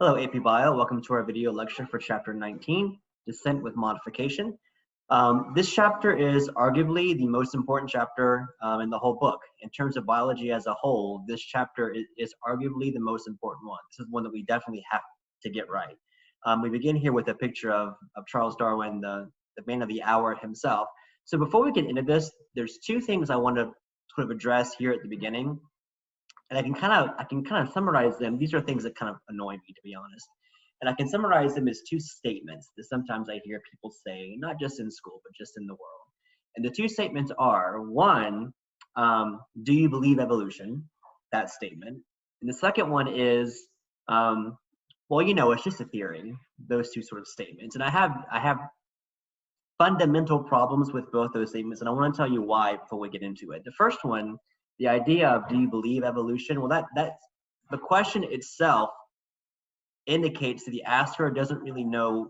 Hello, AP Bio. Welcome to our video lecture for Chapter 19, Descent with Modification. This chapter is arguably the most important chapter in the whole book. In terms of biology as a whole, this chapter is arguably the most important one. This is one that we definitely have to get right. We begin here with a picture of Charles Darwin, the man of the hour himself. So before we get into this, there's two things I want to sort of address here at the beginning. And I can kind of summarize them. These are things that kind of annoy me, to be honest. And I can summarize them as two statements that sometimes I hear people say, not just in school, but just in the world. And the two statements are, one, do you believe evolution? That statement. And the second one is, well, you know, it's just a theory. Those two sort of statements. And I have fundamental problems with both those statements, and I want to tell you why before we get into it. The first one, the idea of do you believe evolution? Well, that's the question itself indicates that the asker doesn't really know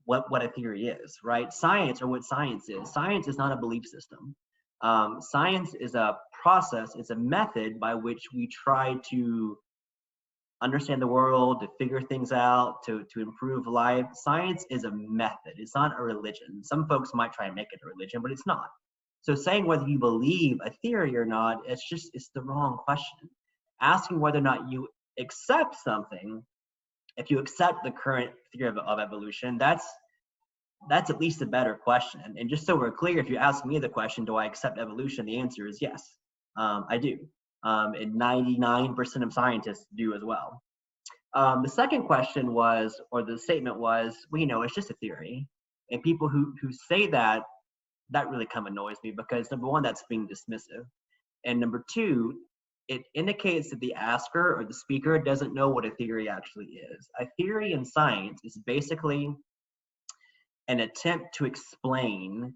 what a theory is, right? Science, or what science is not a belief system. Science is a process, it's a method by which we try to understand the world, to figure things out, to improve life. Science is a method, it's not a religion. Some folks might try and make it a religion, but it's not. So saying whether you believe a theory or not, it's the wrong question. Asking whether or not you accept something, if you accept the current theory of evolution, that's at least a better question. And just so we're clear, if you ask me the question, do I accept evolution? The answer is yes, I do. And 99% of scientists do as well. The second question was, or the statement was, well, you know, it's just a theory. And people who say that really kind of annoys me, because number one, that's being dismissive. And number two, it indicates that the asker or the speaker doesn't know what a theory actually is. A theory in science is basically an attempt to explain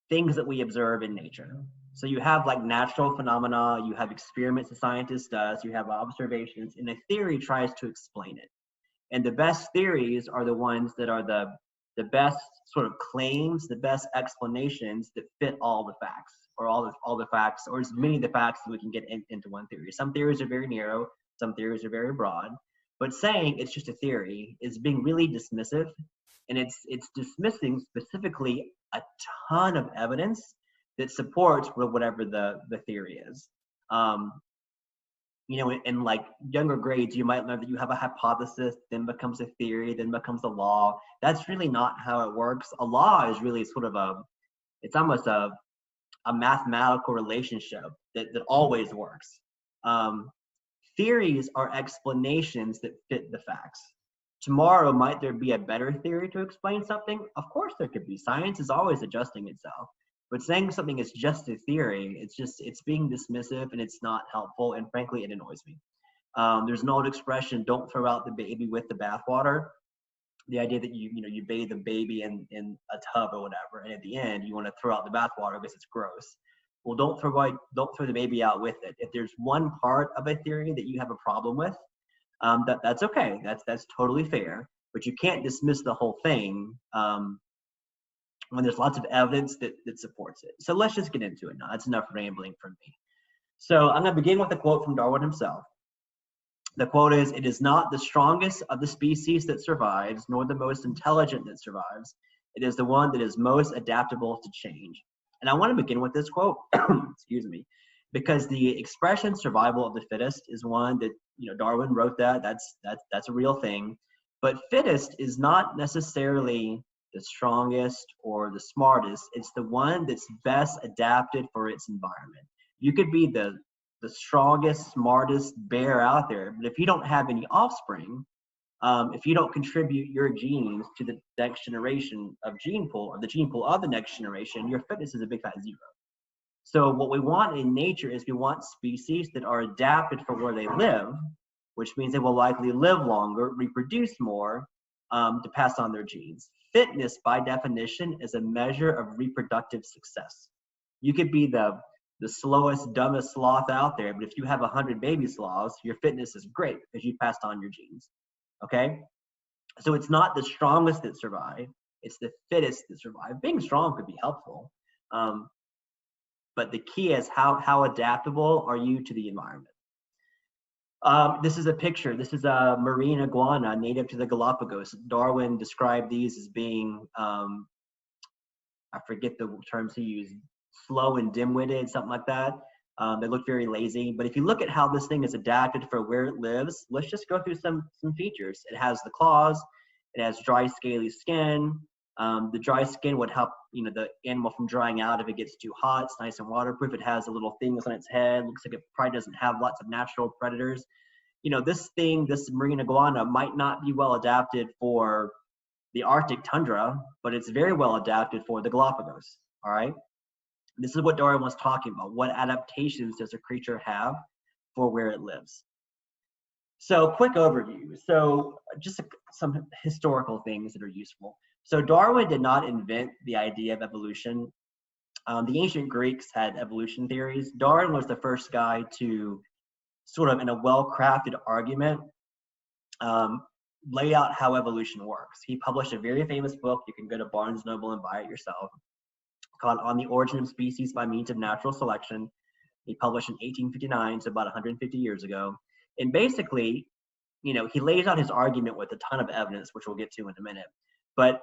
things that we observe in nature. So you have like natural phenomena, you have experiments a scientist does, you have observations, and a theory tries to explain it. And the best theories are the ones that are the best sort of claims, the best explanations that fit all the facts, or all the facts, or as many of the facts that we can get into one theory. Some theories are very narrow, some theories are very broad, but saying it's just a theory is being really dismissive, and it's dismissing specifically a ton of evidence that supports whatever the theory is. You know, in like younger grades, you might learn that you have a hypothesis, then becomes a theory, then becomes a law. That's really not how it works. A law is really sort of it's almost a mathematical relationship that always works. Theories are explanations that fit the facts. Tomorrow, might there be a better theory to explain something? Of course there could be. Science is always adjusting itself. But saying something is just a theory, it's being dismissive, and it's not helpful, and frankly, it annoys me. There's an old expression, don't throw out the baby with the bathwater. The idea that you bathe the baby in a tub or whatever, and at the end you want to throw out the bathwater because it's gross. Well, don't throw the baby out with it. If there's one part of a theory that you have a problem with, that's okay. That's totally fair. But you can't dismiss the whole thing when there's lots of evidence that supports it. So let's just get into it now. That's enough rambling from me. So I'm going to begin with a quote from Darwin himself. The quote is, "It is not the strongest of the species that survives, nor the most intelligent that survives. It is the one that is most adaptable to change." And I want to begin with this quote, excuse me, because the expression "survival of the fittest" is one that, Darwin wrote that. That's a real thing. But fittest is not necessarily the strongest or the smartest. It's the one that's best adapted for its environment. You could be the strongest, smartest bear out there, but if you don't have any offspring, if you don't contribute your genes to the next generation of gene pool, or the gene pool of the next generation, your fitness is a big fat zero. So what we want in nature is we want species that are adapted for where they live, which means they will likely live longer, reproduce more, to pass on their genes. Fitness, by definition, is a measure of reproductive success. You could be the slowest, dumbest sloth out there, but if you have 100 baby sloths, your fitness is great because you passed on your genes. Okay? So it's not the strongest that survive, it's the fittest that survive. Being strong could be helpful, but the key is how adaptable are you to the environment. This is a picture. This is a marine iguana native to the Galapagos. Darwin described these as being, I forget the terms he used, slow and dim-witted, something like that. They look very lazy. But if you look at how this thing is adapted for where it lives, let's just go through some features. It has the claws. It has dry, scaly skin. The dry skin would help, the animal from drying out if it gets too hot. It's nice and waterproof. It has the little things on its head. Looks like it probably doesn't have lots of natural predators. This marine iguana might not be well adapted for the Arctic tundra, but it's very well adapted for the Galapagos. All right. This is what Darwin was talking about. What adaptations does a creature have for where it lives? So, quick overview. So, just some historical things that are useful. So, Darwin did not invent the idea of evolution. The ancient Greeks had evolution theories. Darwin was the first guy to, sort of in a well-crafted argument, lay out how evolution works. He published a very famous book. You can go to Barnes & Noble and buy it yourself, called On the Origin of Species by Means of Natural Selection. He published in 1859, so about 150 years ago. And basically, he lays out his argument with a ton of evidence, which we'll get to in a minute. But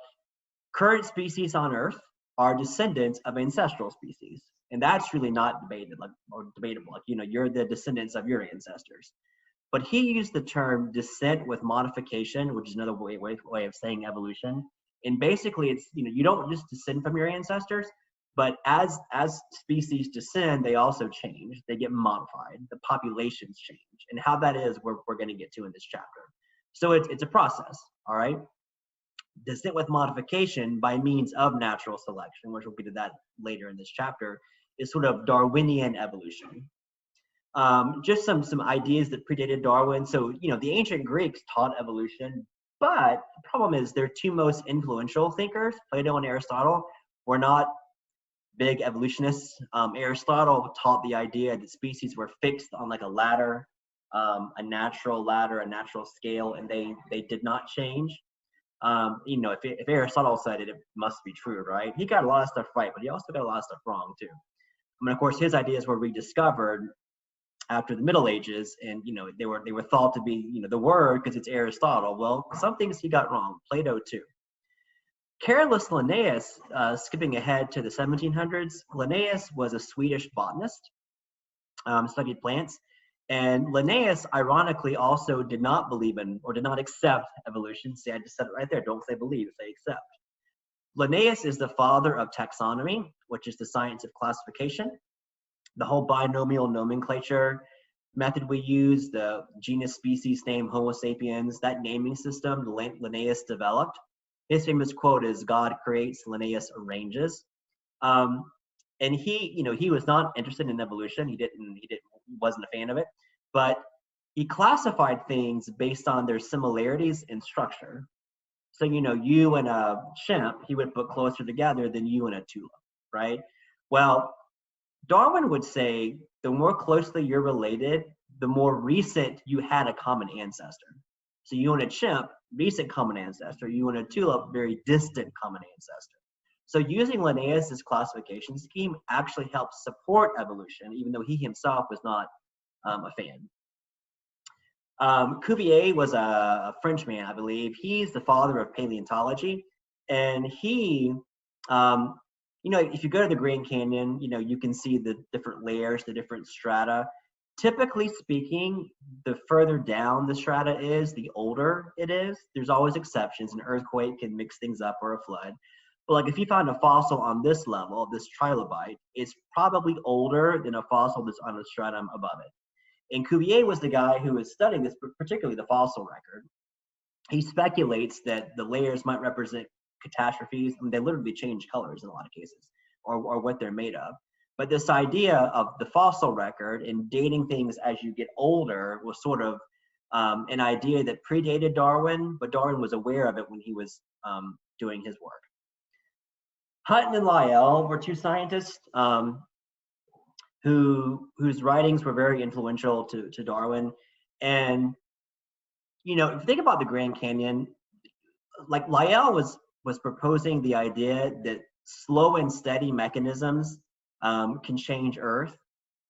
current species on Earth are descendants of ancestral species. And that's really not debatable. You're the descendants of your ancestors. But he used the term descent with modification, which is another way of saying evolution. And basically, it's, you don't just descend from your ancestors, but as species descend, they also change. They get modified. The populations change. And how that is, we're going to get to in this chapter. So it's a process, all right? Descent with modification by means of natural selection, which we'll get to that later in this chapter, is sort of Darwinian evolution. Just some ideas that predated Darwin. So, the ancient Greeks taught evolution, but the problem is their two most influential thinkers, Plato and Aristotle, were not big evolutionists. Aristotle taught the idea that species were fixed on like a ladder, a natural scale, and they did not change. If Aristotle said it, it must be true, right? He got a lot of stuff right, but he also got a lot of stuff wrong too. Of course, his ideas were rediscovered after the Middle Ages, and they were thought to be the word because it's Aristotle. Well, some things he got wrong. Plato too. Carolus Linnaeus, skipping ahead to the 1700s, Linnaeus was a Swedish botanist, studied plants, and Linnaeus, ironically, also did not believe in or did not accept evolution. See, I just said it right there. Don't say believe, say accept. Linnaeus is the father of taxonomy, which is the science of classification. The whole binomial nomenclature method we use, the genus, species, name, Homo sapiens, that naming system Linnaeus developed. His famous quote is, "God creates, Linnaeus arranges." And he was not interested in evolution. He wasn't a fan of it, but he classified things based on their similarities in structure. So, you and a chimp, he would put closer together than you and a tulip, right? Well, Darwin would say the more closely you're related, the more recent you had a common ancestor. So you and a chimp, recent common ancestor. You and a tulip, very distant common ancestor. So using Linnaeus' classification scheme actually helps support evolution, even though he himself was not a fan. Kubier was a Frenchman, I believe. He's the father of paleontology. And he, if you go to the Grand Canyon, you can see the different layers, the different strata. Typically speaking, the further down the strata is, the older it is. There's always exceptions. An earthquake can mix things up, or a flood. But like if you found a fossil on this level, this trilobite, it's probably older than a fossil that's on a stratum above it. And Cuvier was the guy who was studying this, particularly the fossil record. He speculates that the layers might represent catastrophes, and they literally change colors in a lot of cases, or what they're made of. But this idea of the fossil record and dating things as you get older was sort of an idea that predated Darwin, but Darwin was aware of it when he was doing his work. Hutton and Lyell were two scientists whose writings were very influential to Darwin. And, if you think about the Grand Canyon, like Lyell was proposing the idea that slow and steady mechanisms can change Earth.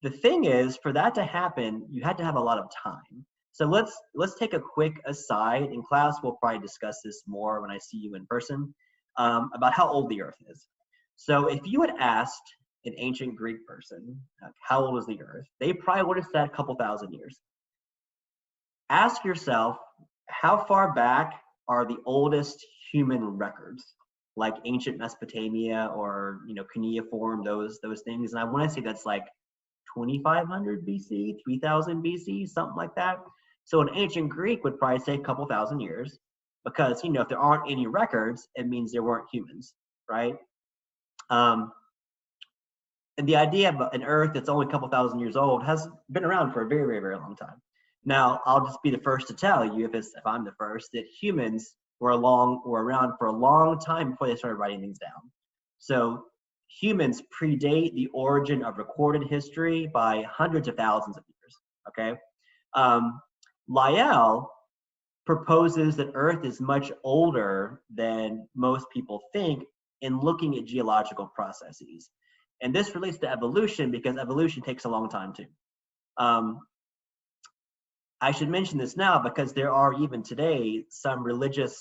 The thing is, for that to happen, you had to have a lot of time. So let's take a quick aside. In class, we'll probably discuss this more when I see you in person, about how old the Earth is. So if you had asked an ancient Greek person, how old is the Earth, they probably would have said a couple thousand years. Ask yourself, how far back are the oldest human records, like ancient Mesopotamia or cuneiform, those things? And I want to say that's like 2500 BC, 3000 BC, something like that. So an ancient Greek would probably say a couple thousand years, because if there aren't any records, it means there weren't humans, right? And the idea of an Earth that's only a couple thousand years old has been around for a very, very, very long time. Now, I'll just be the first to tell you, if I'm the first, that humans were around for a long time before they started writing things down. So humans predate the origin of recorded history by hundreds of thousands of years, okay? Lyell proposes that Earth is much older than most people think in looking at geological processes. And this relates to evolution, because evolution takes a long time too. I should mention this now because there are even today some religious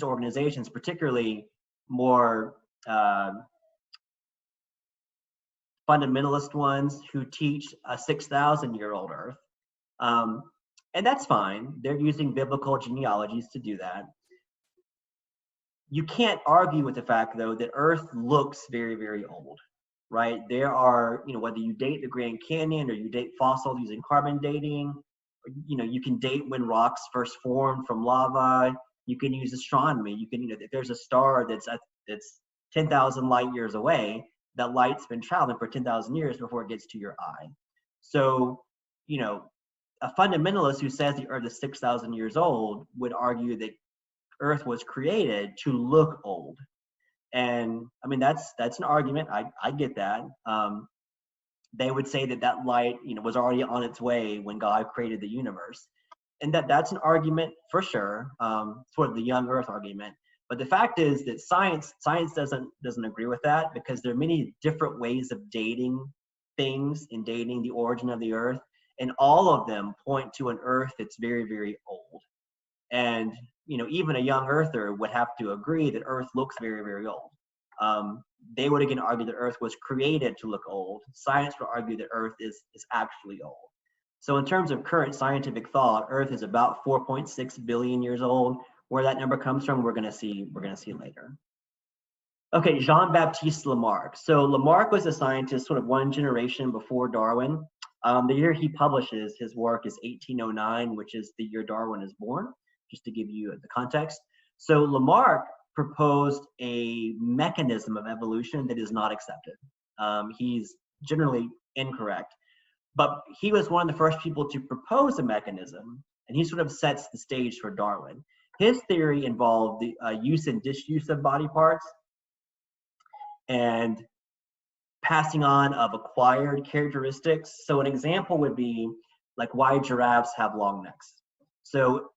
organizations, particularly more fundamentalist ones, who teach a 6,000-year-old Earth. And that's fine. They're using biblical genealogies to do that. You can't argue with the fact, though, that Earth looks very, very old, right? There are, whether you date the Grand Canyon or you date fossils using carbon dating, you can date when rocks first formed from lava. You can use astronomy. You can, if there's a star that's 10,000 light years away, that light's been traveling for 10,000 years before it gets to your eye. So, a fundamentalist who says the Earth is 6,000 years old would argue that Earth was created to look old. And I mean, that's an argument. I get that. They would say that light, was already on its way when God created the universe. And that's an argument for sure, sort of the young Earth argument. But the fact is that science doesn't agree with that, because there are many different ways of dating things and dating the origin of the Earth. And all of them point to an Earth that's very, very old. And, even a young Earther would have to agree that Earth looks very, very old. They would again argue that Earth was created to look old. Science would argue that Earth is actually old. So in terms of current scientific thought, Earth is about 4.6 billion years old. Where that number comes from, we're going to see later. Okay, Jean-Baptiste Lamarck. So Lamarck was a scientist sort of one generation before Darwin. The year he publishes his work is 1809, which is the year Darwin is born, just to give you the context. So Lamarck proposed a mechanism of evolution that is not accepted. He's generally incorrect, but he was one of the first people to propose a mechanism, and he sort of sets the stage for Darwin. His theory involved the use and disuse of body parts and passing on of acquired characteristics. So an example would be like why giraffes have long necks. So,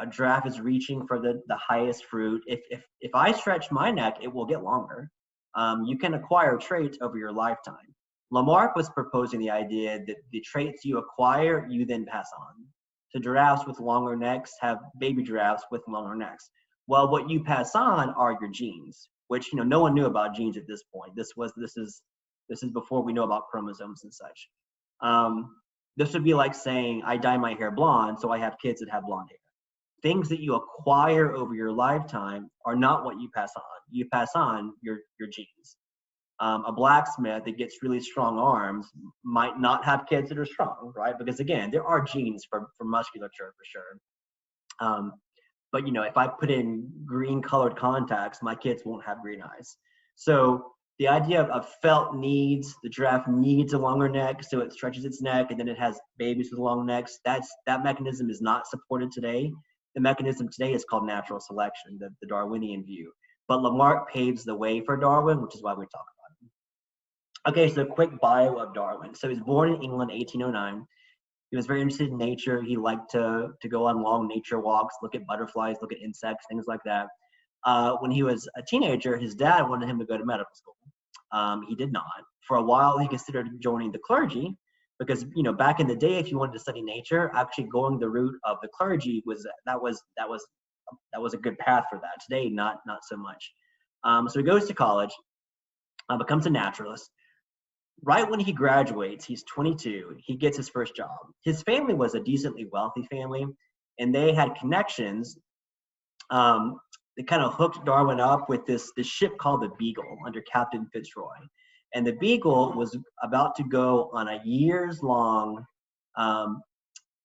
a giraffe is reaching for the highest fruit. If I stretch my neck, it will get longer. You can acquire traits over your lifetime. Lamarck was proposing the idea that the traits you acquire, you then pass on. So giraffes with longer necks have baby giraffes with longer necks. Well, what you pass on are your genes, which no one knew about genes at this point. This is before we know about chromosomes and such. This would be like saying I dye my hair blonde, so I have kids that have blonde hair. Things that you acquire over your lifetime are not what you pass on. You pass on your genes. A blacksmith that gets really strong arms might not have kids that are strong, right? Because again, there are genes for musculature for sure. But if I put in green colored contacts, my kids won't have green eyes. So the idea of felt needs, the giraffe needs a longer neck, so it stretches its neck, and then it has babies with long necks. That mechanism is not supported today. The mechanism today is called natural selection, the Darwinian view. But Lamarck paves the way for Darwin, which is why we talk about him. Okay, so a quick bio of Darwin. So he was born in England, 1809. He was very interested in nature. He liked to go on long nature walks, look at butterflies, look at insects, things like that. When he was a teenager, his dad wanted him to go to medical school. He did not. For a while, he considered joining the clergy, Because back in the day, if you wanted to study nature, actually going the route of the clergy was a good path for that. Today, not so much. So he goes to college, becomes a naturalist. Right when he graduates, he's 22, he gets his first job. His family was a decently wealthy family, and they had connections. They kind of hooked Darwin up with this ship called the Beagle under Captain Fitzroy. And the Beagle was about to go on a years-long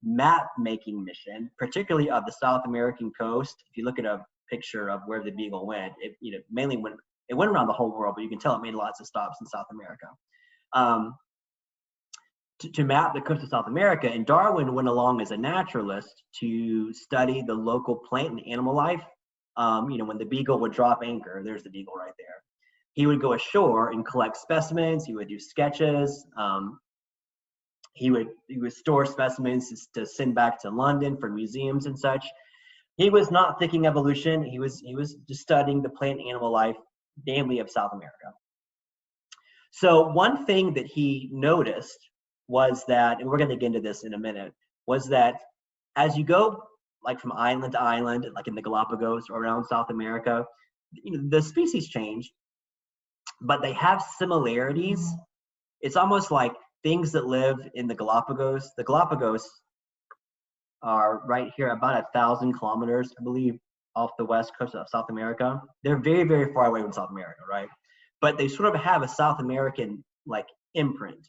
map-making mission, particularly of the South American coast. If you look at a picture of where the Beagle went, it mainly went around the whole world, but you can tell it made lots of stops in South America. To map the coast of South America, and Darwin went along as a naturalist to study the local plant and animal life. When the Beagle would drop anchor, there's the Beagle right there. He would go ashore and collect specimens. He would do sketches. He would store specimens to send back to London for museums and such. He was not thinking evolution. He was just studying the plant and animal life, namely of South America. So one thing that he noticed was that, and we're going to get into this in a minute, was that as you go like from island to island, like in the Galapagos or around South America, the species change, but they have similarities. It's almost like things that live in the Galapagos. The Galapagos are right here, about 1,000 kilometers, I believe, off the west coast of South America. They're very, very far away from South America, right? But they sort of have a South American like imprint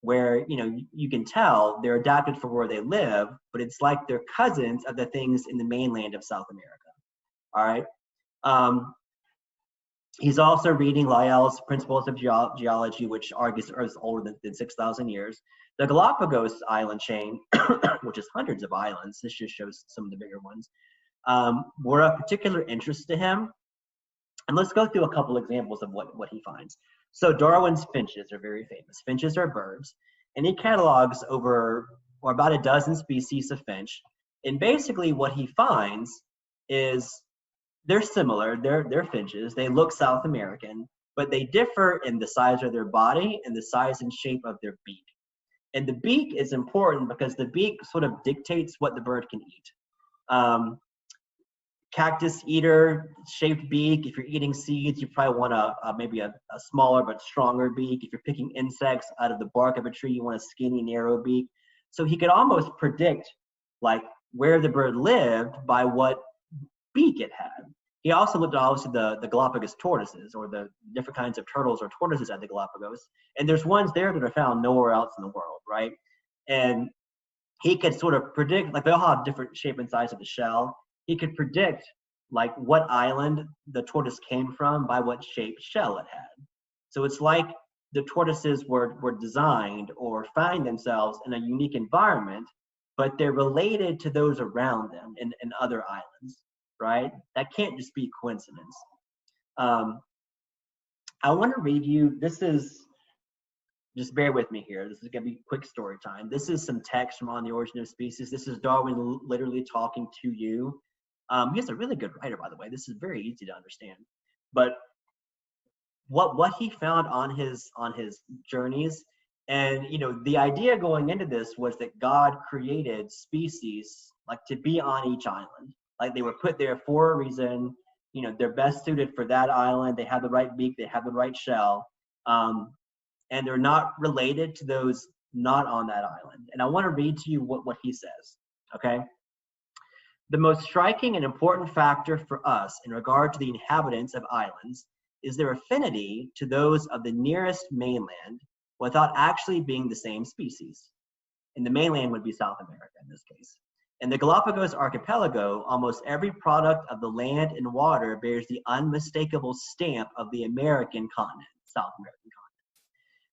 where you can tell they're adapted for where they live, but it's like they're cousins of the things in the mainland of South America. All right. He's also reading Lyell's Principles of Geology, which argues the Earth is older than 6,000 years. The Galapagos island chain, which is hundreds of islands, this just shows some of the bigger ones, were of particular interest to him. And let's go through a couple examples of what he finds. So Darwin's finches are very famous. Finches are birds, and he catalogs about a dozen species of finch. And basically what he finds is they're similar. They're finches. They look South American, but they differ in the size of their body and the size and shape of their beak. And the beak is important because the beak sort of dictates what the bird can eat. Cactus eater shaped beak. If you're eating seeds, you probably want maybe a smaller but stronger beak. If you're picking insects out of the bark of a tree, you want a skinny, narrow beak. So he could almost predict like where the bird lived by what beak it had. He also looked at obviously the Galapagos tortoises, or the different kinds of turtles or tortoises at the Galapagos. And there's ones there that are found nowhere else in the world, right? And he could sort of predict, like they all have different shape and size of the shell. He could predict like what island the tortoise came from by what shaped shell it had. So it's like the tortoises were designed or find themselves in a unique environment, but they're related to those around them in other islands, right? That can't just be coincidence. I want to read you, this is, just bear with me here. This is going to be quick story time. This is some text from On the Origin of Species. This is Darwin literally talking to you. He's a really good writer, by the way. This is very easy to understand. But what he found on his journeys, and the idea going into this was that God created species like to be on each island. Like they were put there for a reason. They're best suited for that island. They have the right beak. They have the right shell. And they're not related to those not on that island. And I want to read to you what he says, okay? The most striking and important factor for us in regard to the inhabitants of islands is their affinity to those of the nearest mainland without actually being the same species. And the mainland would be South America in this case. In the Galapagos archipelago, almost every product of the land and water bears the unmistakable stamp of the American continent, South American continent.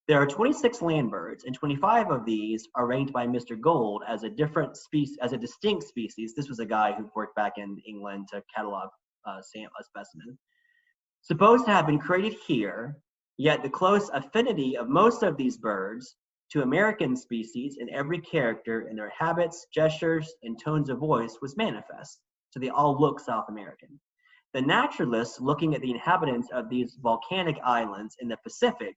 There are 26 land birds, and 25 of these are ranked by Mr. Gould as a different species, as a distinct species. This was a guy who worked back in England to catalog specimens. Supposed to have been created here, yet the close affinity of most of these birds to American species in every character in their habits, gestures, and tones of voice was manifest. So they all look South American. The naturalists looking at the inhabitants of these volcanic islands in the Pacific,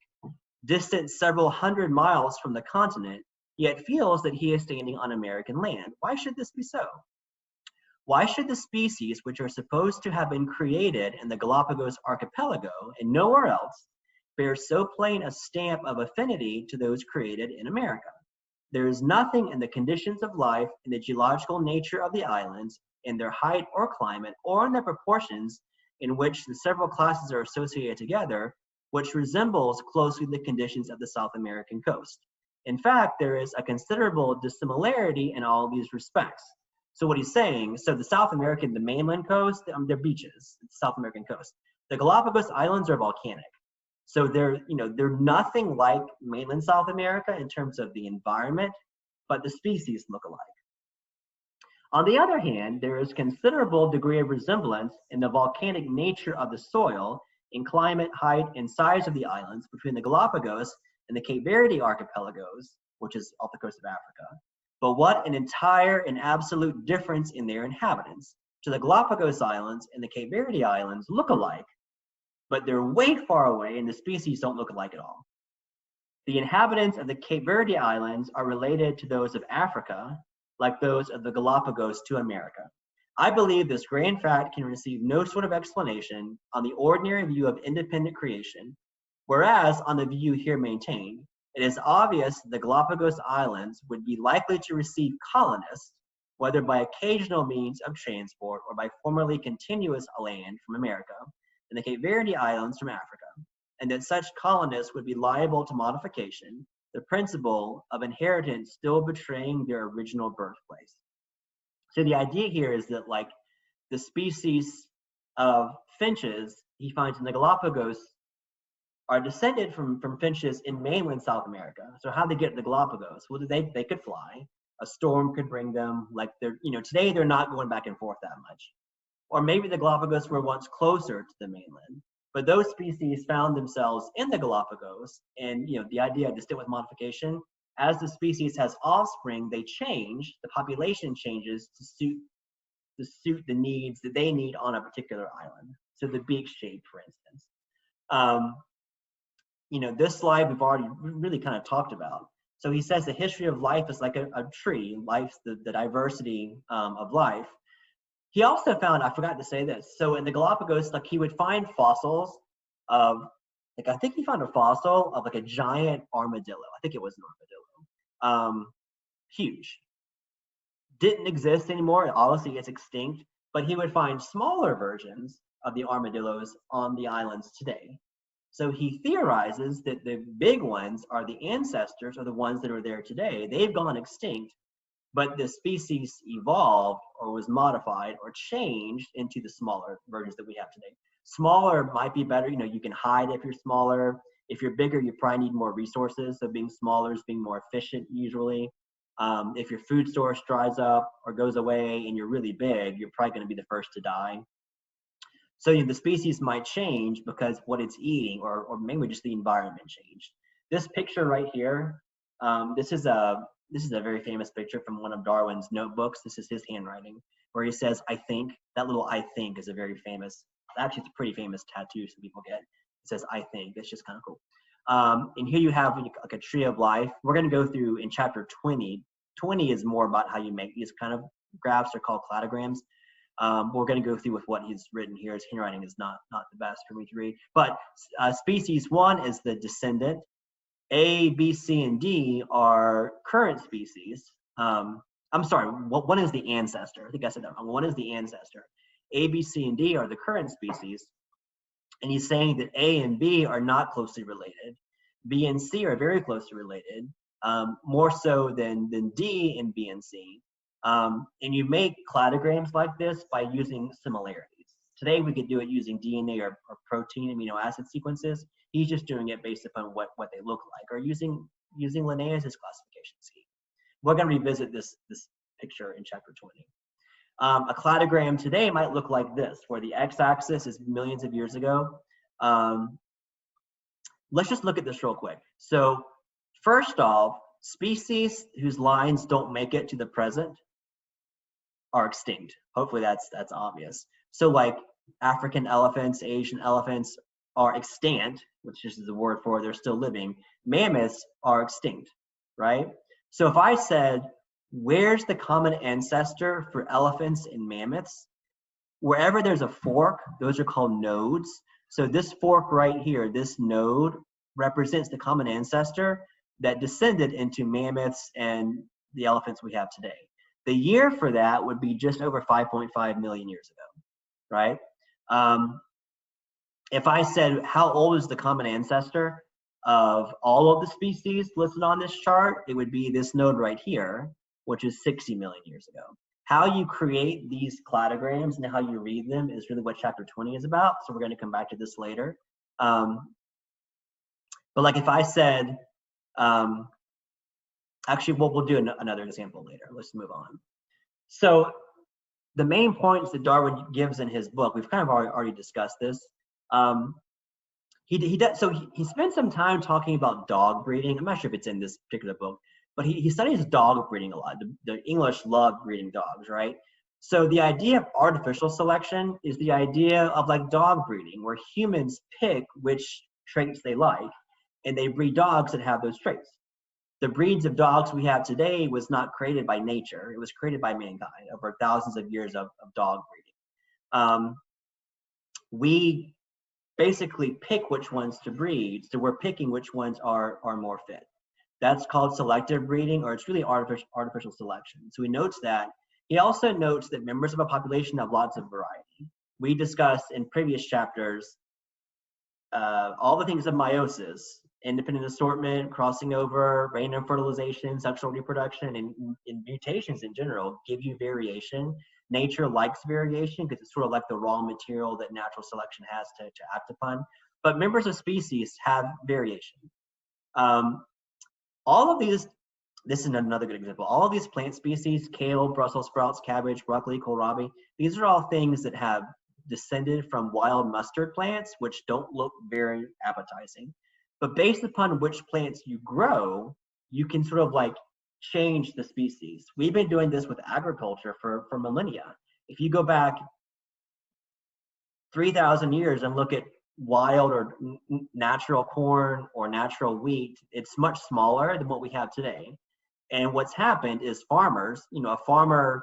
distant several hundred miles from the continent, yet feels that he is standing on American land. Why should this be so? Why should the species which are supposed to have been created in the Galapagos archipelago and nowhere else bear so plain a stamp of affinity to those created in America? There is nothing in the conditions of life, in the geological nature of the islands, in their height or climate, or in the proportions in which the several classes are associated together, which resembles closely the conditions of the South American coast. In fact, there is a considerable dissimilarity in all these respects. So what he's saying, so the South American, the mainland coast, they're beaches, it's South American coast. The Galapagos Islands are volcanic. So they're nothing like mainland South America in terms of the environment, but the species look alike. On the other hand, there is considerable degree of resemblance in the volcanic nature of the soil, in climate, height, and size of the islands between the Galapagos and the Cape Verde archipelagos, which is off the coast of Africa. But what an entire and absolute difference in their inhabitants. To the Galapagos Islands and the Cape Verde Islands look alike, but they're way far away and the species don't look alike at all. The inhabitants of the Cape Verde Islands are related to those of Africa, like those of the Galapagos to America. I believe this grand fact can receive no sort of explanation on the ordinary view of independent creation, whereas on the view here maintained, it is obvious that the Galapagos Islands would be likely to receive colonists, whether by occasional means of transport or by formerly continuous land from America, and the Cape Verde Islands from Africa, and that such colonists would be liable to modification, the principle of inheritance still betraying their original birthplace. So the idea here is that like the species of finches he finds in the Galapagos are descended from finches in mainland South America. So how they get to the Galapagos? Well, they could fly. A storm could bring them. Like today they're not going back and forth that much. Or maybe the Galapagos were once closer to the mainland. But those species found themselves in the Galapagos, and the idea to stick with modification, as the species has offspring, they change. The population changes to suit the needs that they need on a particular island. So the beak shape, for instance. This slide we've already really kind of talked about. So he says the history of life is like a tree. Life's the diversity of life. He also found, I forgot to say this, so in the Galapagos, like he would find fossils of, like I think he found a fossil of like a giant armadillo. I think it was an armadillo. Huge. Didn't exist anymore. Obviously it's extinct, but he would find smaller versions of the armadillos on the islands today. So he theorizes that the big ones are the ancestors or the ones that are there today. They've gone extinct, but the species evolved or was modified or changed into the smaller versions that we have today. Smaller might be better. You can hide if you're smaller. If you're bigger, you probably need more resources. So being smaller is being more efficient usually. If your food source dries up or goes away and you're really big, you're probably going to be the first to die. So the species might change because what it's eating or maybe just the environment changed. This picture right here, this is a very famous picture from one of Darwin's notebooks. This is his handwriting, where he says, I think. That little I think is a very famous, actually it's a pretty famous tattoo some people get. It says, I think. It's just kind of cool. And here you have like a tree of life. We're going to go through in chapter 20. 20 is more about how you make these kind of graphs. They're called cladograms. We're going to go through with what he's written here. His handwriting is not the best for me to read. But species 1 is the descendant. A, B, C, and D are current species. I'm sorry, one is the ancestor. I think I said that wrong. One is the ancestor. A, B, C, and D are the current species. And he's saying that A and B are not closely related. B and C are very closely related, more so than D and B and C. And you make cladograms like this by using similarities. Today we could do it using DNA or protein amino acid sequences. He's just doing it based upon what they look like, or using Linnaeus' classification scheme. We're going to revisit this picture in chapter 20. A cladogram today might look like this, where the x-axis is millions of years ago. Let's just look at this real quick. So first off, species whose lines don't make it to the present are extinct. Hopefully that's obvious. So like African elephants, Asian elephants are extant, which is the word for they're still living. Mammoths are extinct, right? So if I said, where's the common ancestor for elephants and mammoths? Wherever there's a fork, those are called nodes. So this fork right here, this node, represents the common ancestor that descended into mammoths and the elephants we have today. The year for that would be just over 5.5 million years ago, right? If I said, how old is the common ancestor of all of the species listed on this chart, it would be this node right here, which is 60 million years ago. How you create these cladograms and how you read them is really what chapter 20 is about. So we're going to come back to this later. But like if I said, actually, we'll do another example later. Let's move on. So the main points that Darwin gives in his book, we've kind of already discussed this. He spent some time talking about dog breeding. I'm not sure if it's in this particular book, but he studies dog breeding a lot. The English love breeding dogs, right? So the idea of artificial selection is the idea of like dog breeding, where humans pick which traits they like, and they breed dogs that have those traits. The breeds of dogs we have today was not created by nature. It was created by mankind over thousands of years of dog breeding. We basically pick which ones to breed, so we're picking which ones are more fit. That's called selective breeding, or it's really artificial selection. So he notes that. He also notes that members of a population have lots of variety. We discussed in previous chapters all the things of meiosis, independent assortment, crossing over, random fertilization, sexual reproduction, and mutations in general give you variation. Nature likes variation because it's sort of like the raw material that natural selection has to act upon. But members of species have variation. All of these, this is another good example, all of these plant species, kale, Brussels sprouts, cabbage, broccoli, kohlrabi, these are all things that have descended from wild mustard plants, which don't look very appetizing. But based upon which plants you grow, you can sort of like change the species. We've been doing this with agriculture for millennia. If you go back 3,000 years and look at wild or natural corn or natural wheat, it's much smaller than what we have today. And what's happened is farmers, a farmer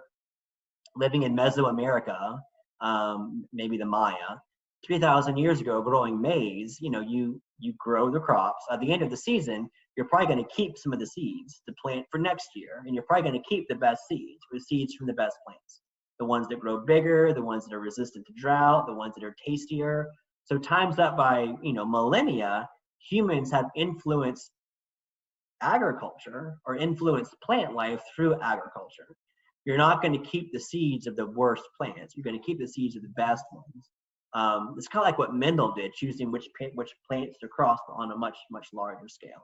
living in Mesoamerica, maybe the Maya, 3,000 years ago growing maize, you grow the crops. At the end of the season, you're probably going to keep some of the seeds to plant for next year, and you're probably going to keep the best seeds, or seeds from the best plants. The ones that grow bigger, the ones that are resistant to drought, the ones that are tastier. So times that by, millennia, humans have influenced agriculture or influenced plant life through agriculture. You're not going to keep the seeds of the worst plants. You're going to keep the seeds of the best ones. It's kind of like what Mendel did, choosing which plants to cross on a much larger scale.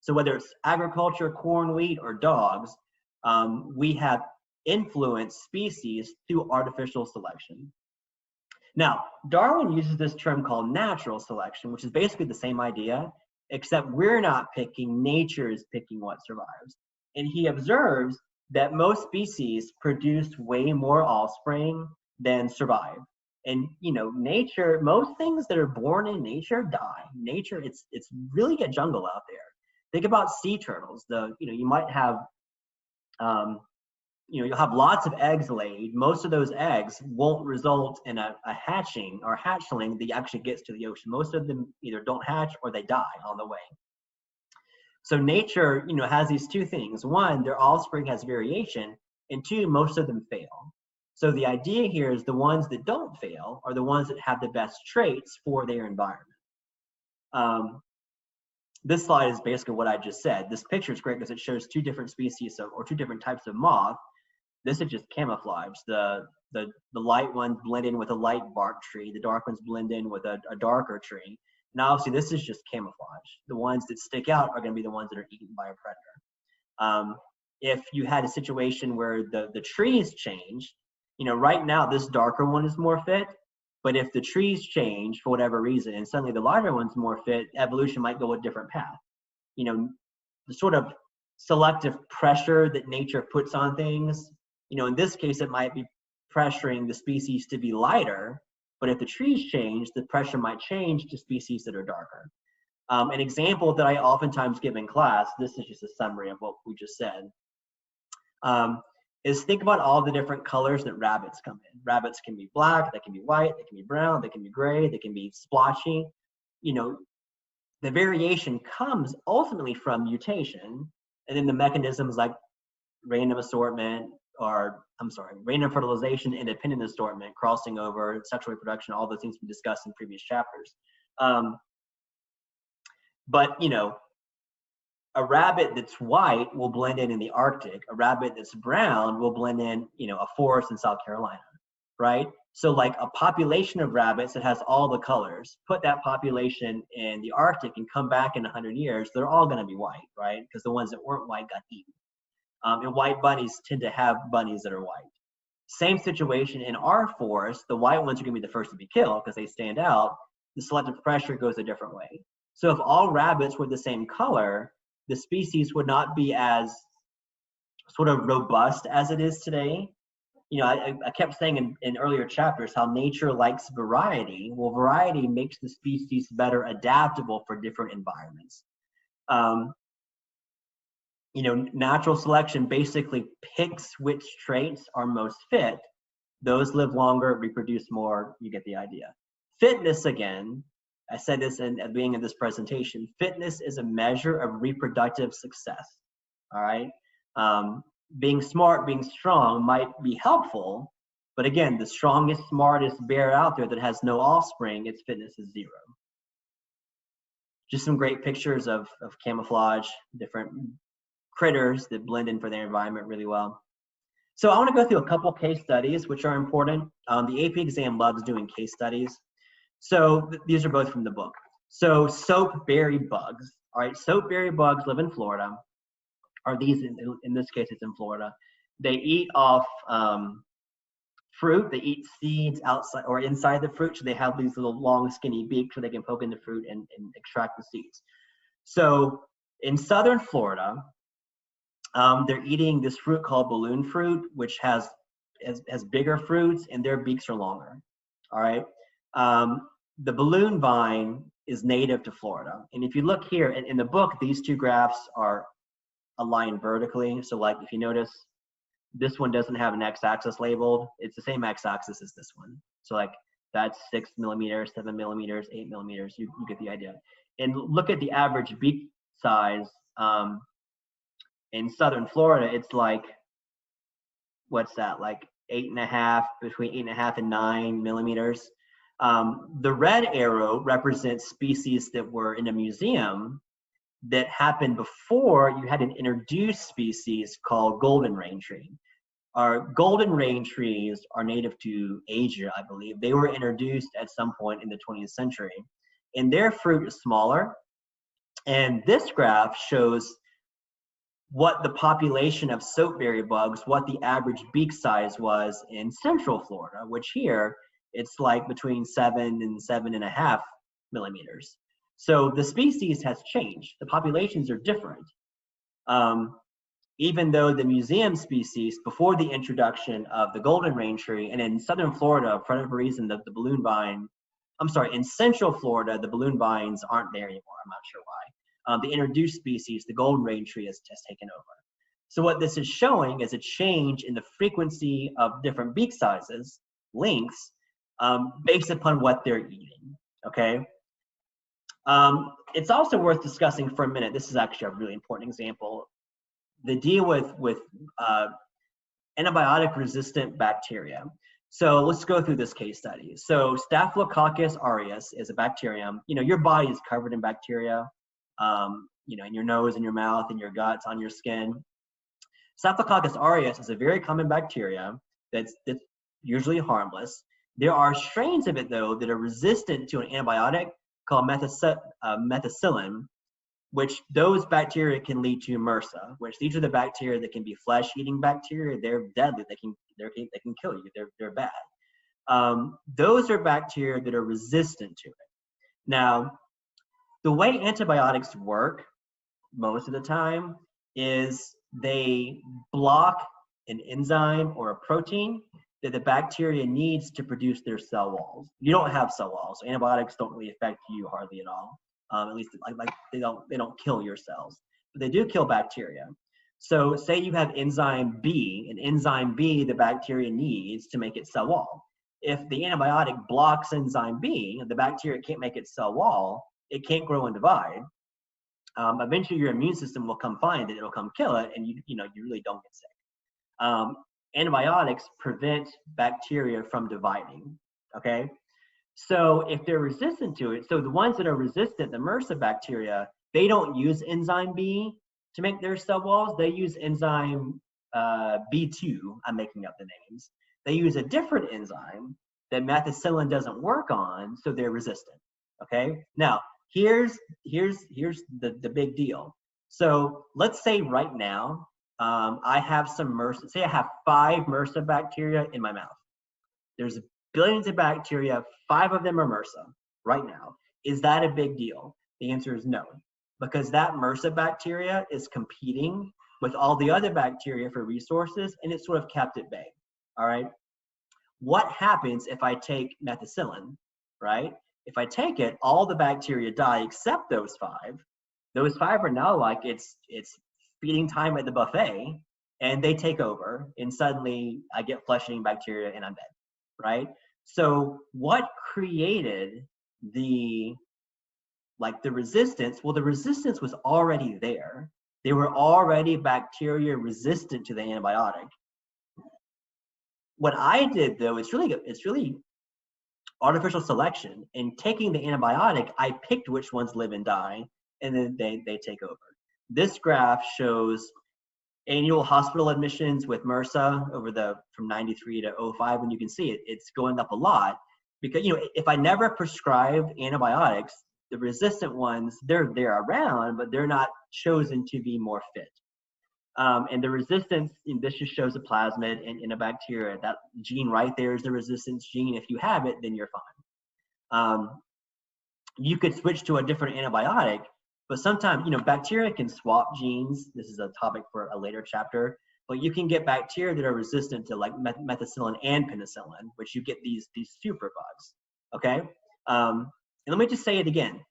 So whether it's agriculture, corn, wheat, or dogs, we have influenced species through artificial selection. Now, Darwin uses this term called natural selection, which is basically the same idea, except we're not picking, nature is picking what survives. And he observes that most species produce way more offspring than survive. And nature, most things that are born in nature die. Nature, it's really a jungle out there. Think about sea turtles. You might have you'll have lots of eggs laid. Most of those eggs won't result in a hatching or hatchling that actually gets to the ocean. Most of them either don't hatch or they die on the way. So nature, has these two things. One, their offspring has variation, and two, most of them fail. So the idea here is the ones that don't fail are the ones that have the best traits for their environment. This slide is basically what I just said. This picture is great because it shows two different species or two different types of moth. This is just camouflage. The light ones blend in with a light bark tree. The dark ones blend in with a darker tree. And obviously this is just camouflage. The ones that stick out are going to be the ones that are eaten by a predator. If you had a situation where the trees change, right now this darker one is more fit, but if the trees change for whatever reason and suddenly the lighter one's more fit, evolution might go a different path. The sort of selective pressure that nature puts on things, in this case it might be pressuring the species to be lighter, but if the trees change, the pressure might change to species that are darker. An example that I oftentimes give in class, this is just a summary of what we just said, is think about all the different colors that rabbits come in. Rabbits can be black, they can be white, they can be brown, they can be gray, they can be splotchy. You know, the variation comes ultimately from mutation, and then the mechanisms like random assortment, or random fertilization, independent assortment, crossing over, sexual reproduction, all those things we discussed in previous chapters. But you know, a rabbit that's white will blend in the Arctic. A rabbit that's brown will blend in, you know, a forest in South Carolina, right? So like a population of rabbits that has all the colors, put that population in the Arctic and come back in 100 years, they're all going to be white, right? Because the ones that weren't white got eaten. And white bunnies tend to have bunnies that are white. Same situation in our forest, the white ones are going to be the first to be killed because they stand out. The selective pressure goes a different way. So if all rabbits were the same color, the species would not be as sort of robust as it is today. You know, I kept saying in earlier chapters how nature likes variety. Well, variety makes the species better adaptable for different environments. You know, natural selection basically picks which traits are most fit. Those live longer, reproduce more, you get the idea. Fitness, again, I said this at the beginning of this presentation, fitness is a measure of reproductive success, all right? Being smart, being strong might be helpful, but again, the strongest, smartest bear out there that has no offspring, its fitness is 0. Just some great pictures of camouflage, different critters that blend in for their environment really well. So I want to go through a couple case studies, which are important. The AP exam loves doing case studies. So these are both from the book. So soapberry bugs, all right, soapberry bugs live in Florida, or these, in this case, it's in Florida. They eat off fruit, they eat seeds outside or inside the fruit, so they have these little long skinny beaks where they can poke in the fruit and extract the seeds. So in southern Florida, they're eating this fruit called balloon fruit, which has bigger fruits and their beaks are longer, all right? The balloon vine is native to Florida. And if you look here in the book, these two graphs are aligned vertically. So like if you notice, this one doesn't have an x-axis labeled. It's the same x-axis as this one. So like that's 6 millimeters, 7 millimeters, 8 millimeters. You get the idea. And look at the average beak size. In southern Florida, it's like, what's that? Like 8.5, between 8.5 and 9 millimeters. The red arrow represents species that were in a museum that happened before you had an introduced species called golden rain tree. Our golden rain trees are native to Asia, I believe. They were introduced at some point in the 20th century, and their fruit is smaller. And this graph shows what the population of soapberry bugs, what the average beak size was in central Florida, which here it's like between 7 and 7.5 millimeters. So the species has changed. The populations are different. Even though the museum species, before the introduction of the golden rain tree, and in southern Florida, for whatever reason, the balloon vine, in central Florida, the balloon vines aren't there anymore. I'm not sure why. The introduced species, the golden rain tree, has taken over. So what this is showing is a change in the frequency of different beak sizes, lengths, based upon what they're eating, okay? It's also worth discussing for a minute. This is actually a really important example. The deal with antibiotic resistant bacteria. So let's go through this case study. So Staphylococcus aureus is a bacterium. You know, your body is covered in bacteria, you know, in your nose, in your mouth, in your guts, on your skin. Staphylococcus aureus is a very common bacteria that's usually harmless. There are strains of it, though, that are resistant to an antibiotic called methicillin, which those bacteria can lead to MRSA, which these are the bacteria that can be flesh-eating bacteria. They're deadly. They can kill you. They're bad. Those are bacteria that are resistant to it. Now, the way antibiotics work most of the time is they block an enzyme or a protein that the bacteria needs to produce their cell walls. You don't have cell walls. So antibiotics don't really affect you hardly at all. At least like they don't kill your cells, but they do kill bacteria. So say you have enzyme B, and enzyme B the bacteria needs to make its cell wall. If the antibiotic blocks enzyme B, the bacteria can't make its cell wall, it can't grow and divide. Eventually your immune system will come find it, it'll come kill it, and you really don't get sick. Antibiotics prevent bacteria from dividing, okay? So if they're resistant to it, so the ones that are resistant, the MRSA bacteria, they don't use enzyme B to make their cell walls. They use enzyme B2, I'm making up the names. They use a different enzyme that methicillin doesn't work on, so they're resistant, okay? Now, here's the big deal. So let's say right now, I have some MRSA, say I have 5 MRSA bacteria in my mouth. There's billions of bacteria, 5 of them are MRSA right now. Is that a big deal? The answer is no, because that MRSA bacteria is competing with all the other bacteria for resources, and it's sort of kept at bay, all right? What happens if I take methicillin, right? If I take it, all the bacteria die except those 5. Those 5 are now like it's feeding time at the buffet, and they take over, and suddenly I get flesh-eating bacteria and I'm dead, right? So what created the resistance? Well, the resistance was already there. They were already bacteria resistant to the antibiotic. What I did though, it's really artificial selection. In taking the antibiotic, I picked which ones live and die, and then they take over. This graph shows annual hospital admissions with MRSA from 93 to 05, and you can see it's going up a lot, because if I never prescribed antibiotics, the resistant ones, they're around, but they're not chosen to be more fit. And the resistance, and this just shows a plasmid in a bacteria. That gene right there is the resistance gene. If you have it, then you're fine. You could switch to a different antibiotic, but sometimes, bacteria can swap genes. This is a topic for a later chapter, but you can get bacteria that are resistant to like methicillin and penicillin, which you get these super bugs, okay? And let me just say it again.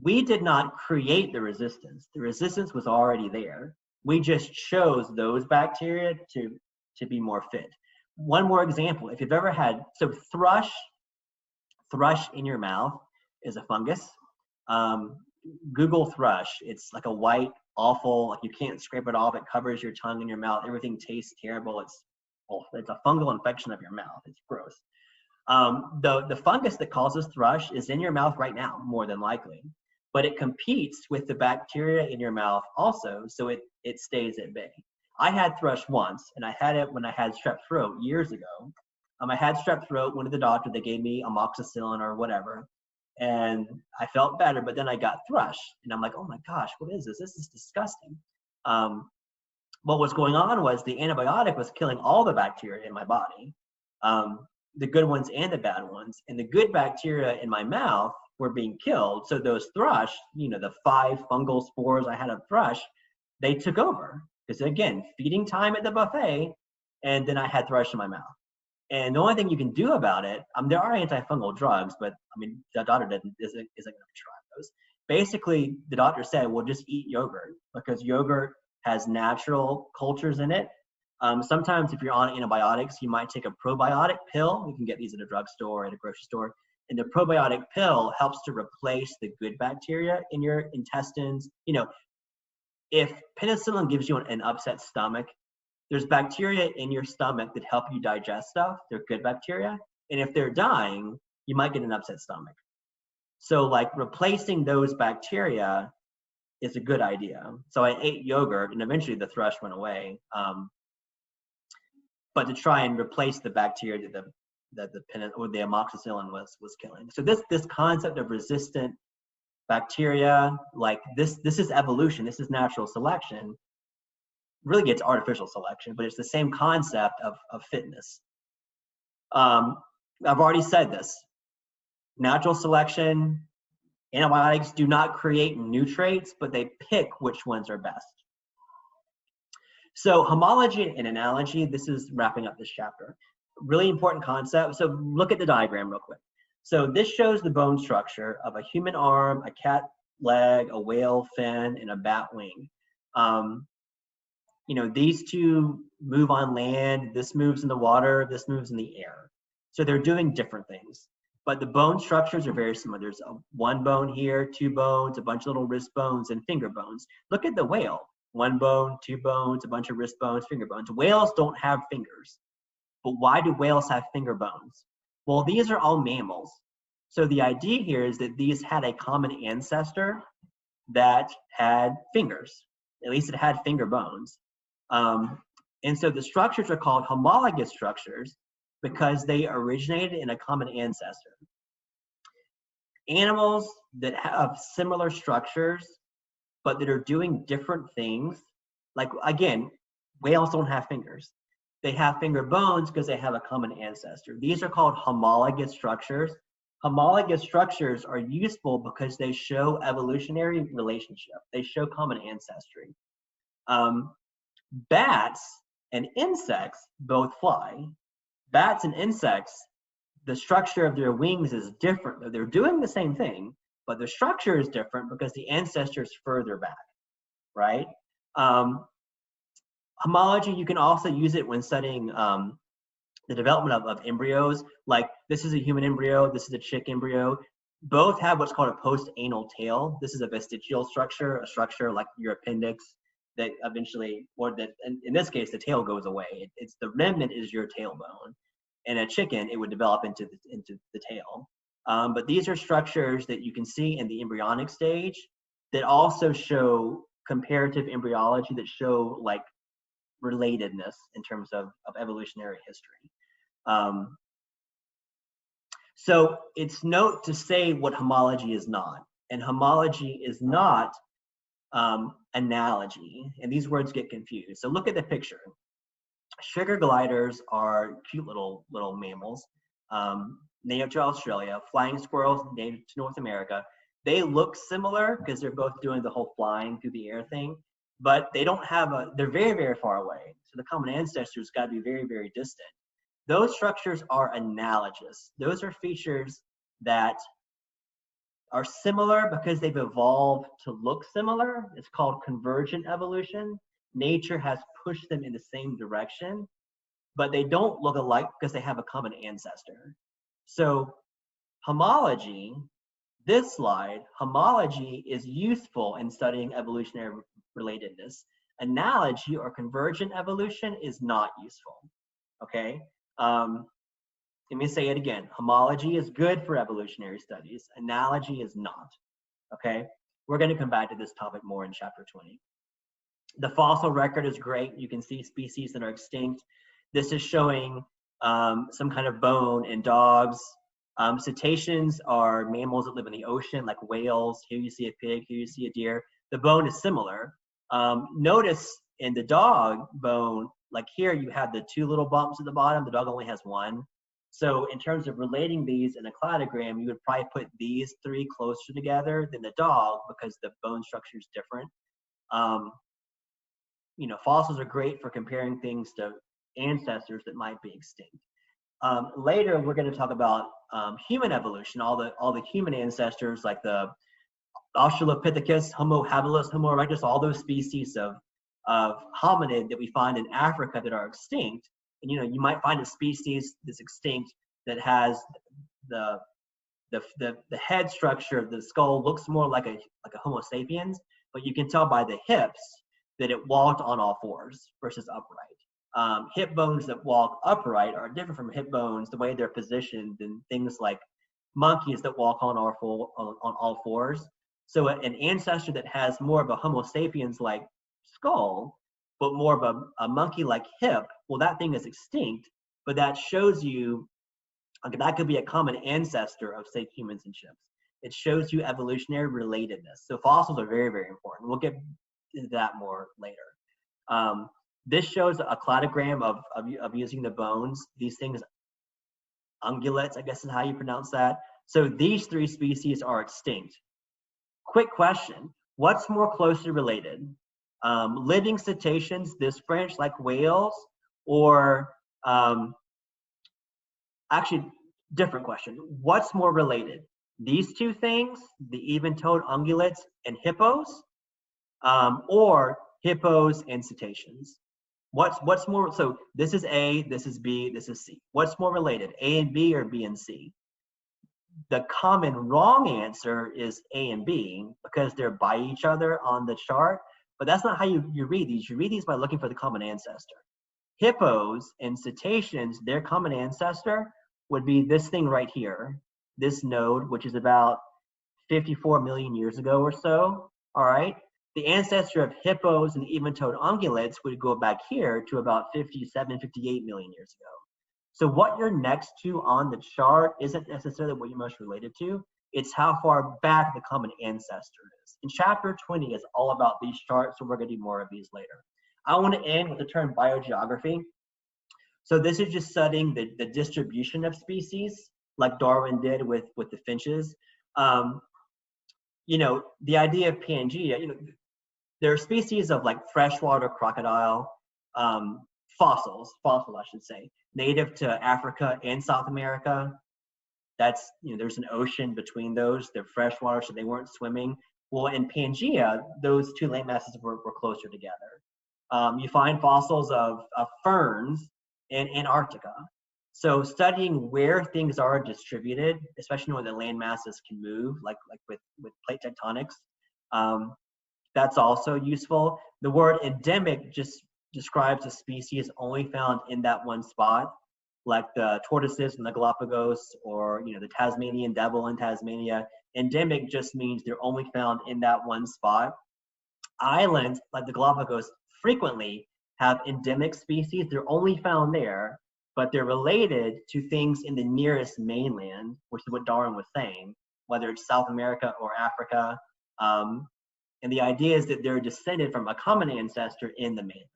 We did not create the resistance. The resistance was already there. We just chose those bacteria to be more fit. One more example, if you've ever had, so thrush in your mouth is a fungus. Google thrush. It's like a white, awful, like you can't scrape it off. It covers your tongue and your mouth. Everything tastes terrible. It's a fungal infection of your mouth. It's gross. The fungus that causes thrush is in your mouth right now, more than likely, but it competes with the bacteria in your mouth also, so it stays at bay. I had thrush once, and I had it when I had strep throat years ago. I had strep throat, went to the doctor, they gave me amoxicillin or whatever, and I felt better, but then I got thrush, and I'm like, oh my gosh, what is this? This is disgusting. What was going on was the antibiotic was killing all the bacteria in my body, the good ones and the bad ones, and the good bacteria in my mouth were being killed. So those thrush, the 5 fungal spores I had of thrush, they took over. Because again, feeding time at the buffet, and then I had thrush in my mouth. And the only thing you can do about it, there are antifungal drugs, but the doctor isn't going to prescribe those. Basically, the doctor said, well, just eat yogurt, because yogurt has natural cultures in it. Sometimes if you're on antibiotics, you might take a probiotic pill. You can get these at a drugstore, at a grocery store. And the probiotic pill helps to replace the good bacteria in your intestines. If penicillin gives you an upset stomach, there's bacteria in your stomach that help you digest stuff. They're good bacteria. And if they're dying, you might get an upset stomach. So like replacing those bacteria is a good idea. So I ate yogurt, and eventually the thrush went away. But to try and replace the bacteria that the amoxicillin was killing. So this concept of resistant bacteria, like this is evolution, this is natural selection. Really gets artificial selection, but it's the same concept of fitness. I've already said this. Natural selection, antibiotics do not create new traits, but they pick which ones are best. So homology and analogy, this is wrapping up this chapter. Really important concept. So look at the diagram real quick. So this shows the bone structure of a human arm, a cat leg, a whale fin, and a bat wing. You know, these two move on land, this moves in the water, this moves in the air. So they're doing different things, but the bone structures are very similar. There's one bone here, two bones, a bunch of little wrist bones, and finger bones. Look at the whale. One bone, two bones, a bunch of wrist bones, finger bones. Whales don't have fingers. But why do whales have finger bones? Well, these are all mammals. So the idea here is that these had a common ancestor that had fingers. At least it had finger bones. And so the structures are called homologous structures because they originated in a common ancestor. Animals that have similar structures but that are doing different things, like, again, whales don't have fingers. They have finger bones because they have a common ancestor. These are called homologous structures. Homologous structures are useful because they show evolutionary relationship. They show common ancestry. Bats and insects both fly. Bats and insects, the structure of their wings is different. They're doing the same thing, but the structure is different because the ancestor is further back, right? Homology, you can also use it when studying the development of embryos. Like, this is a human embryo, this is a chick embryo. Both have what's called a post-anal tail. This is a vestigial structure, a structure like your appendix that eventually, or that in this case, the tail goes away. It's the remnant is your tailbone. In a chicken, it would develop into the tail. But these are structures that you can see in the embryonic stage that also show comparative embryology, that show like relatedness in terms of evolutionary history. So it's note to say what homology is not. And homology is not analogy. And these words get confused. So look at the picture. Sugar gliders are cute little mammals, native to Australia. Flying squirrels, native to North America. They look similar because they're both doing the whole flying through the air thing, but they don't have they're very, very far away. So the common ancestors got to be very, very distant. Those structures are analogous. Those are features that are similar because they've evolved to look similar. It's called convergent evolution. Nature has pushed them in the same direction, but they don't look alike because they have a common ancestor. So homology, this slide, homology is useful in studying evolutionary relatedness. Analogy or convergent evolution is not useful, okay? Let me say it again. Homology is good for evolutionary studies. Analogy is not, okay? We're gonna come back to this topic more in chapter 20. The fossil record is great. You can see species that are extinct. This is showing some kind of bone in dogs. Cetaceans are mammals that live in the ocean, like whales. Here you see a pig, here you see a deer. The bone is similar. Notice in the dog bone, like here you have the two little bumps at the bottom. The dog only has one. So in terms of relating these in a cladogram, you would probably put these three closer together than the dog because the bone structure is different. You know, fossils are great for comparing things to ancestors that might be extinct. Later, we're going to talk about human evolution, all the human ancestors like the Australopithecus, Homo habilis, Homo erectus, all those species of hominid that we find in Africa that are extinct. And you know, you might find a species that's extinct that has the head structure of the skull looks more like a Homo sapiens, but you can tell by the hips that it walked on all fours versus upright. Hip bones that walk upright are different from hip bones, the way they're positioned, than things like monkeys that walk on all fours. So an ancestor that has more of a Homo sapiens-like skull, but more of a monkey-like hip, well, that thing is extinct, but that shows you, that could be a common ancestor of, say, humans and chimps. It shows you evolutionary relatedness. So fossils are very, very important. We'll get into that more later. This shows a cladogram of using the bones. These things, ungulates, I guess is how you pronounce that. So these three species are extinct. Quick question, what's more closely related? Living cetaceans, this branch like whales, or actually, different question. What's more related? these two things, the even-toed ungulates and hippos, or hippos and cetaceans. What's more, so this is A, this is B, this is C. What's more related, A and B or B and C? The common wrong answer is A and B because they're by each other on the chart, but that's not how you read these. You read these by looking for the common ancestor. Hippos and cetaceans, their common ancestor would be this thing right here, this node, which is about 54 million years ago or so, all right? The ancestor of hippos and even-toed ungulates would go back here to about 57, 58 million years ago. So what you're next to on the chart isn't necessarily what you're most related to. It's how far back the common ancestor is. And chapter 20 is all about these charts, so we're going to do more of these later. I want to end with the term biogeography. So this is just studying the distribution of species, like Darwin did with the finches. You know, the idea of Pangea, you know, there are species of like freshwater crocodile, fossil I should say, native to Africa and South America. That's, you know, there's an ocean between those. They're freshwater, so they weren't swimming. Well, in Pangea, those two landmasses were closer together. You find fossils of ferns in Antarctica. So studying where things are distributed, especially when the land masses can move, like with plate tectonics, that's also useful. The word endemic just describes a species only found in that one spot, like the tortoises in the Galapagos, or, you know, the Tasmanian devil in Tasmania. Endemic just means they're only found in that one spot. Islands like the Galapagos frequently have endemic species. They're only found there, but they're related to things in the nearest mainland, which is what Darwin was saying, whether it's South America or Africa. And the idea is that they're descended from a common ancestor in the mainland.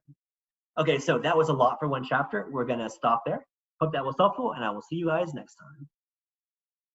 Okay, so that was a lot for one chapter. We're going to stop there. Hope that was helpful, and I will see you guys next time.